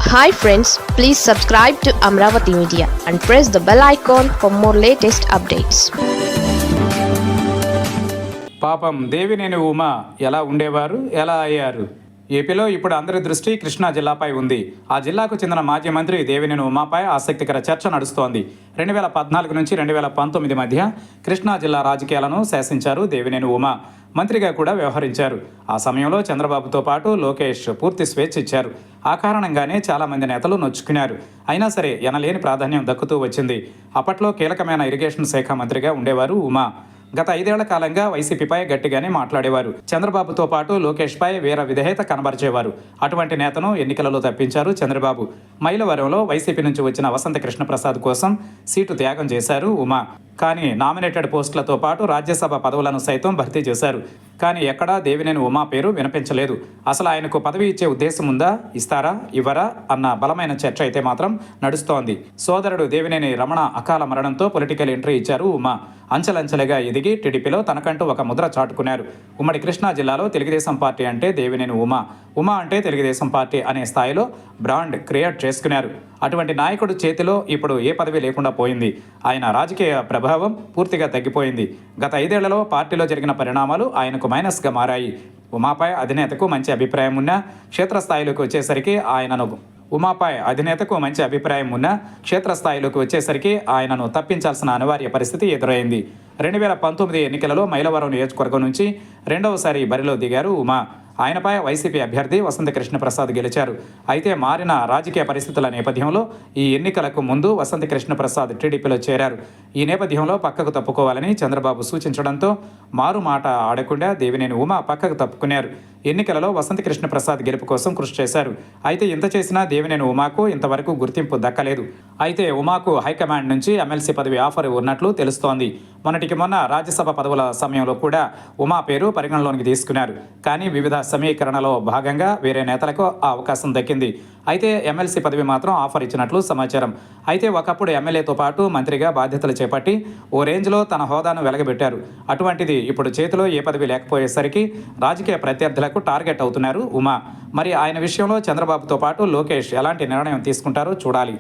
Hi friends, please subscribe to Amravati Media and press the bell icon for more latest updates. పాపం దేవినేని ఉమా ఎలా ఉండేవారు, ఎలా అయ్యారు? ఏపీలో ఇప్పుడు అందరి దృష్టి కృష్ణా జిల్లాపై ఉంది. ఆ జిల్లాకు చెందిన మాజీ మంత్రి దేవినేని ఉమాపై ఆసక్తికర చర్చ నడుస్తోంది. 2014 నుంచి 2019 మధ్య కృష్ణా జిల్లా రాజకీయాలను శాసించారు దేవినేని ఉమా. మంత్రిగా కూడా వ్యవహరించారు. ఆ సమయంలో చంద్రబాబుతో పాటు లోకేష్ పూర్తి స్వేచ్ఛ ఇచ్చారు. ఆ కారణంగానే చాలామంది నేతలు నొచ్చుకున్నారు. అయినా సరే ఎనలేని ప్రాధాన్యం దక్కుతూ వచ్చింది. అప్పట్లో కీలకమైన ఇరిగేషన్ శాఖ మంత్రిగా ఉండేవారు ఉమా. గత 5 ఏళ్ల కాలంగా వైసీపీపై గట్టిగానే మాట్లాడేవారు. చంద్రబాబుతో పాటు లోకేష్పై వీర విధేయత కనబరిచేవారు. అటువంటి నేతను ఎన్నికలలో తప్పించారు చంద్రబాబు. మైలవరంలో వైసీపీ నుంచి వచ్చిన వసంత కృష్ణప్రసాద్ కోసం సీటు త్యాగం చేశారు ఉమా. కానీ నామినేటెడ్ పోస్టులతో పాటు రాజ్యసభ పదవులను సైతం భర్తీ చేశారు. కానీ ఎక్కడా దేవినేని ఉమా పేరు వినిపించలేదు. అసలు ఆయనకు పదవి ఇచ్చే ఉద్దేశం ఉందా, ఇస్తారా, ఇవ్వరా అన్న బలమైన చర్చ అయితే మాత్రం నడుస్తోంది. సోదరుడు దేవినేని రమణ అకాల మరణంతో పొలిటికల్ ఎంట్రీ ఇచ్చారు ఉమా. అంచెలంచెలుగా ఎదిగి టీడీపీలో తనకంటూ ఒక ముద్ర చాటుకున్నారు. ఉమ్మడి కృష్ణా జిల్లాలో తెలుగుదేశం పార్టీ అంటే దేవినేని ఉమా, ఉమా అంటే తెలుగుదేశం పార్టీ అనే స్థాయిలో బ్రాండ్ క్రియేట్ చేసుకున్నారు. అటువంటి నాయకుడు చేతిలో ఇప్పుడు ఏ పదవి లేకుండా పోయింది. ఆయన రాజకీయ ప్రభావం పూర్తిగా తగ్గిపోయింది. గత 5 ఏళ్లలో పార్టీలో జరిగిన పరిణామాలు ఆయనకు మైనస్గా మారాయి. ఉమాపై అధినేతకు మంచి అభిప్రాయం ఉన్నా క్షేత్రస్థాయిలోకి వచ్చేసరికి ఆయనను తప్పించాల్సిన అనివార్య పరిస్థితి ఎదురైంది. 2019 ఎన్నికలలో మైలవరం నియోజకవర్గం నుంచి రెండవసారి బరిలో దిగారు ఉమా. ఆయనపై వైసీపీ అభ్యర్థి వసంత కృష్ణప్రసాద్ గెలిచారు. అయితే మారిన రాజకీయ పరిస్థితుల నేపథ్యంలో ఈ ఎన్నికలకు ముందు వసంత కృష్ణప్రసాద్ టీడీపీలో చేరారు. ఈ నేపథ్యంలో పక్కకు తప్పుకోవాలని చంద్రబాబు సూచించడంతో మారు మాట ఆడకుండా దేవినేని ఉమా పక్కకు తప్పుకున్నారు. ఎన్నికలలో వసంత కృష్ణప్రసాద్ గెలుపు కోసం కృషి చేశారు. అయితే ఇంత చేసినా దేవినేని ఉమాకు ఇంతవరకు గుర్తింపు దక్కలేదు. అయితే ఉమాకు హైకమాండ్ నుంచి ఎమ్మెల్సీ పదవి ఆఫర్ ఉన్నట్లు తెలుస్తోంది. మొన్నటికి మొన్న రాజ్యసభ పదవుల సమయంలో కూడా ఉమా పేరు పరిగణలోనికి తీసుకున్నారు. కానీ వివిధ సమీకరణలో భాగంగా వేరే నేతలకు ఆ అవకాశం దక్కింది. అయితే ఎమ్మెల్సీ పదవి మాత్రం ఆఫర్ ఇచ్చినట్లు సమాచారం. అయితే ఒకప్పుడు ఎమ్మెల్యేతో పాటు మంత్రిగా బాధ్యతలు చేపట్టి ఓ రేంజ్లో తన హోదాను వెలగబెట్టారు. అటువంటిది ఇప్పుడు చేతిలో ఏ పదవి లేకపోయేసరికి రాజకీయ ప్రత్యర్థులకు టార్గెట్ అవుతున్నారు ఉమా. మరి ఆయన విషయంలో చంద్రబాబుతో పాటు లోకేష్ ఎలాంటి నిర్ణయం తీసుకుంటారో చూడాలి.